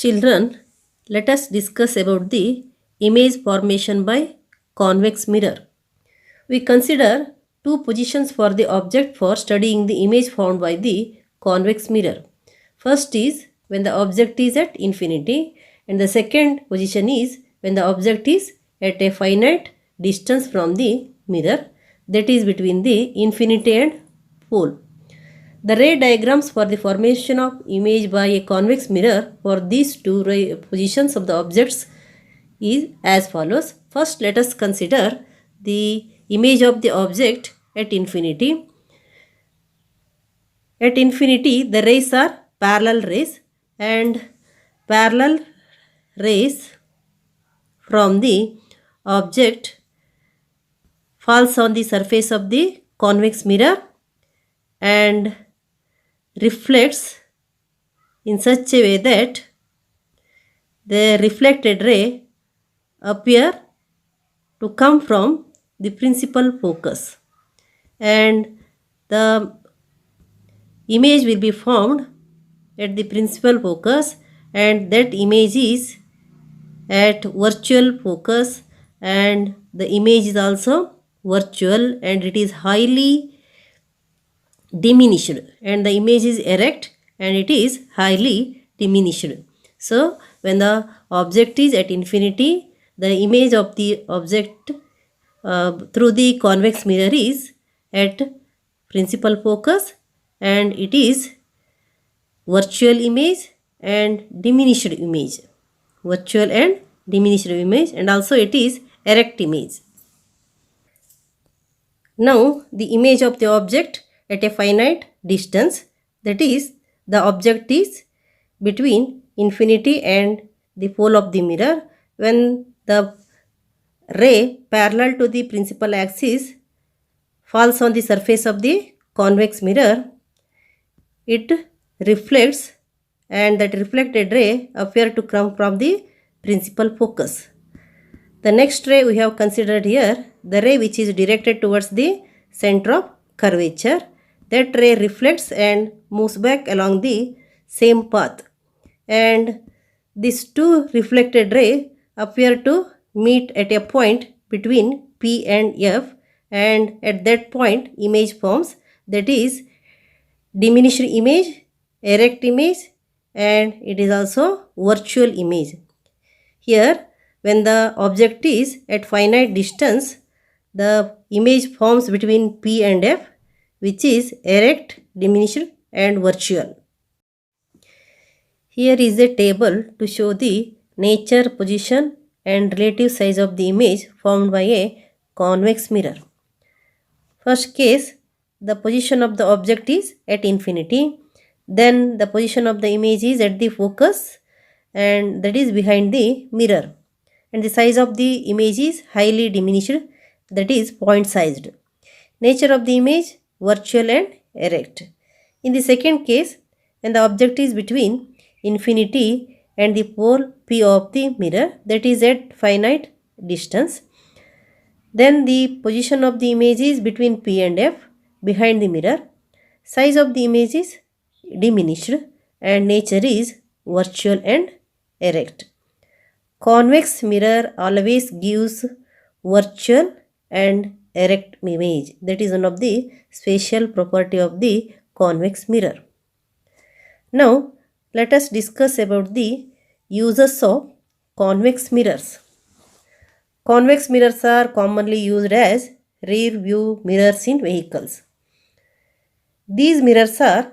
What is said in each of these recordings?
Children, let us discuss about the image formation by convex mirror. We consider two positions for the object for studying the image formed by the convex mirror. First is when the object is at infinity, and the second position is when the object is at a finite distance from the mirror, that is between the infinity and pole. The ray diagrams for the formation of image by a convex mirror for these two positions of the objects is as follows. First, let us consider the image of the object at infinity. At infinity, the rays are parallel rays, and parallel rays from the object falls on the surface of the convex mirror and reflects in such a way that the reflected ray appear to come from the principal focus, and the image will be formed at the principal focus, and that image is at virtual focus, and the image is also virtual and it is highly diminished, and the image is erect and it is highly diminished. So when the object is at infinity, the image of the object through the convex mirror is at principal focus, and it is virtual image and diminished image, virtual and diminished image, and also it is erect image. Now the image of the object at a finite distance, that is the object is between infinity and the pole of the mirror. When the ray parallel to the principal axis falls on the surface of the convex mirror, it reflects, and that reflected ray appear to come from the principal focus. The next ray we have considered here, the ray which is directed towards the center of curvature. That ray reflects and moves back along the same path, and these two reflected rays appear to meet at a point between P and F, and at that point image forms, that is diminished image, erect image, and it is also virtual image. Here when the object is at finite distance, the image forms between P and F, which is erect, diminished and virtual. Here is a table to show the nature, position and relative size of the image formed by a convex mirror. First case, the position of the object is at infinity, then the position of the image is at the focus, and that is behind the mirror, and the size of the image is highly diminished, that is point sized. Nature of the image, virtual and erect. In the second case, when the object is between infinity and the pole P of the mirror, that is at finite distance, then the position of the image is between P and F, behind the mirror. Size of the image is diminished and nature is virtual and erect. Convex mirror always gives virtual and erect image. That is one of the special property of the convex mirror. Now let us discuss about the uses of convex mirrors. Convex mirrors are commonly used as rear view mirrors in vehicles. These mirrors are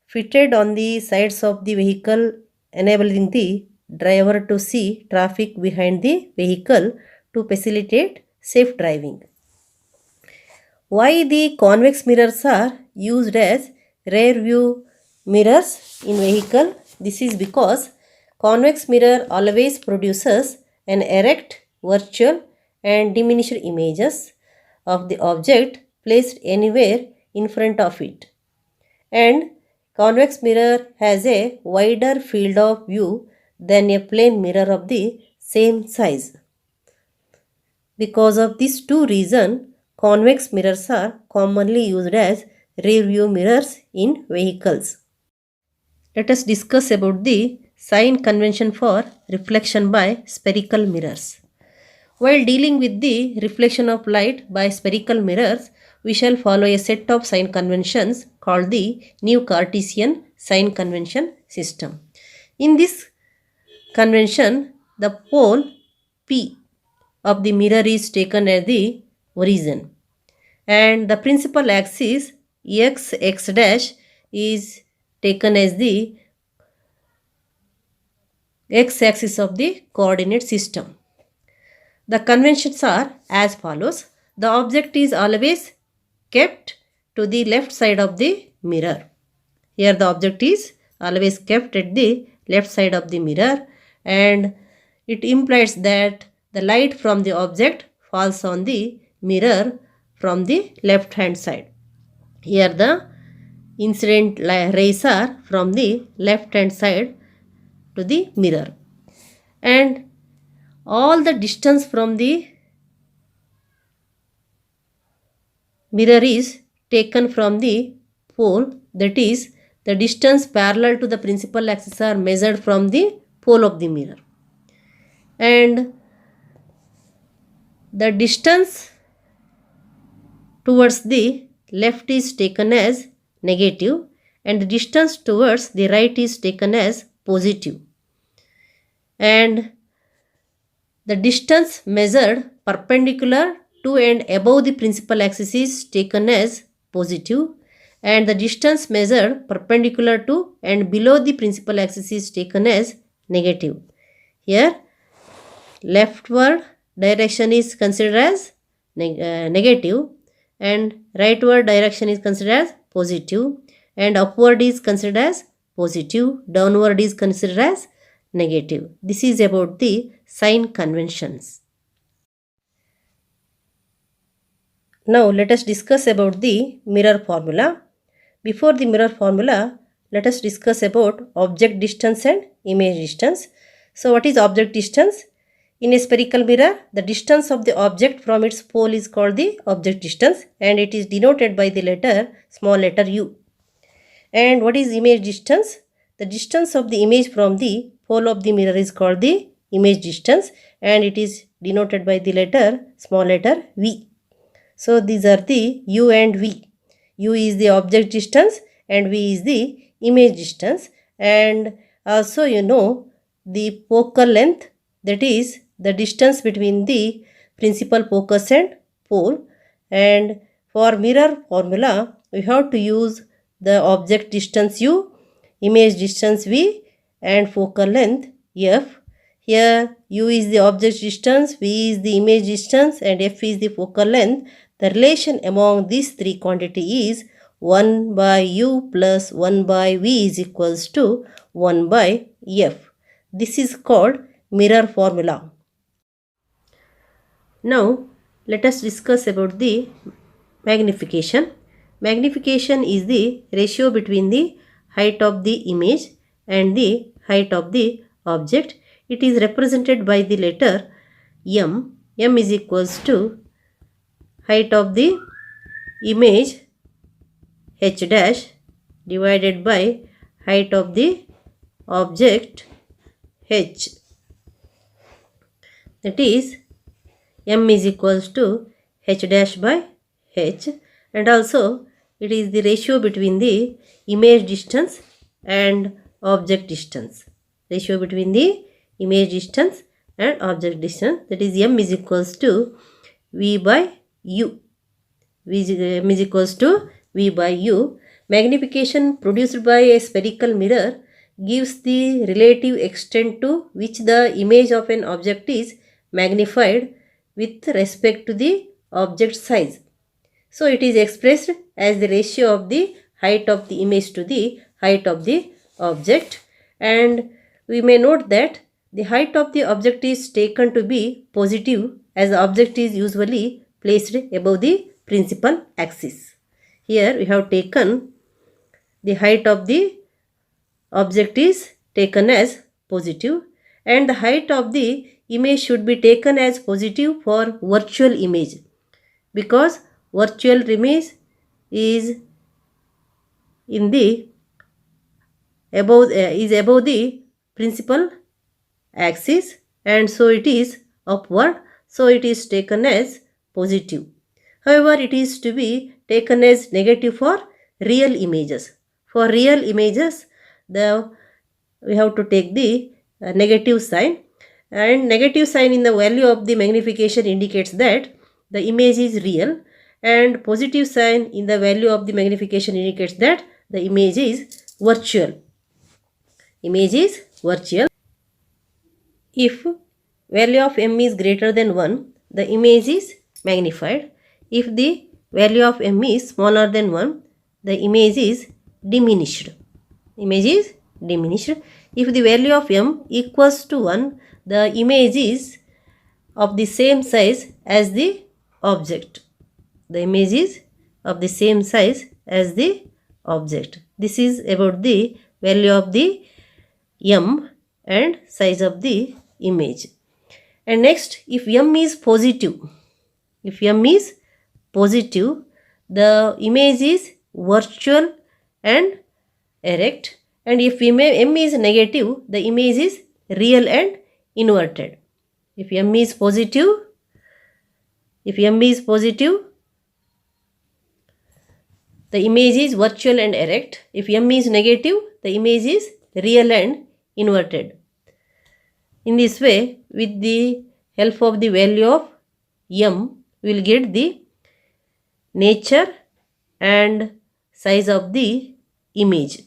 fitted on the sides of the vehicle, enabling the driver to see traffic behind the vehicle to facilitate safe driving. Why the convex mirrors are used as rear view mirrors in vehicle? This is because convex mirror always produces an erect, virtual and diminished images of the object placed anywhere in front of it, and convex mirror has a wider field of view than a plane mirror of the same size. Because of these two reasons, convex mirrors are commonly used as rear view mirrors in vehicles. Let us discuss about the sign convention for reflection by spherical mirrors. While dealing with the reflection of light by spherical mirrors, we shall follow a set of sign conventions called the new Cartesian sign convention system. In this convention, the pole P of the mirror is taken as the origin and the principal axis x dash is taken as the x-axis of the coordinate system. The conventions are as follows. The object is always kept to the left side of the mirror. Here the object is always kept at the left side of the mirror, and it implies that the light from the object falls on the mirror from the left hand side. Here the incident rays are from the left hand side to the mirror, and all the distance from the mirror is taken from the pole, that is the distance parallel to the principal axis are measured from the pole of the mirror, and the distance towards the left is taken as negative and the distance towards the right is taken as positive, and the distance measured perpendicular to and above the principal axis is taken as positive, and the distance measured perpendicular to and below the principal axis is taken as negative. Here leftward direction is considered as negative and rightward direction is considered as positive, and upward is considered as positive, downward is considered as negative. This is about the sign conventions. Now let us discuss about the mirror formula. Before the mirror formula, let us discuss about object distance and image distance. So what is object distance? In a spherical mirror, the distance of the object from its pole is called the object distance and it is denoted by the small letter u. And what is image distance? The distance of the image from the pole of the mirror is called the image distance and it is denoted by the small letter v. So these are the u and v. U is the object distance and v is the image distance, and also the focal length, that is the distance between the principal focus and pole. And for mirror formula, we have to use the object distance u, image distance v, and focal length f. Here u is the object distance, v is the image distance, and f is the focal length. The relation among these three quantity is 1 by u plus 1 by v is equals to 1 by f. This is called mirror formula. Now let us discuss about the magnification. Magnification is the ratio between the height of the image and the height of the object. It is represented by the letter m. M is equals to height of the image h dash divided by height of the object h. That is m is equals to h dash by h, and also it is the ratio between the image distance and object distance. Ratio between the image distance and object distance, that is m is equals to v by u. M is equals to v by u. Magnification produced by a spherical mirror gives the relative extent to which the image of an object is magnified with respect to the object size. So it is expressed as the ratio of the height of the image to the height of the object, and we may note that the height of the object is taken to be positive as the object is usually placed above the principal axis. Here we have taken the height of the object is taken as positive, and the height of the image should be taken as positive for virtual image, because virtual image is above the principal axis, and so it is upward, so it is taken as positive. However, it is to be taken as negative for real images. For real images, we have to take the negative sign, and negative sign in the value of the magnification indicates that the image is real, and positive sign in the value of the magnification indicates that the image is virtual. Image is virtual. If value of m is greater than 1, the image is magnified. If the value of m is smaller than 1, the image is diminished. Image is diminished. If the value of m equals to 1, the image is of the same size as the object. The image is of the same size as the object. This is about the value of the m and size of the image. And next, if m is positive, the image is virtual and erect, and if m is negative, the image is real and inverted. If m is positive, the image is virtual and erect. If m is negative, the image is real and inverted. In this way, with the help of the value of m, we will get the nature and size of the image.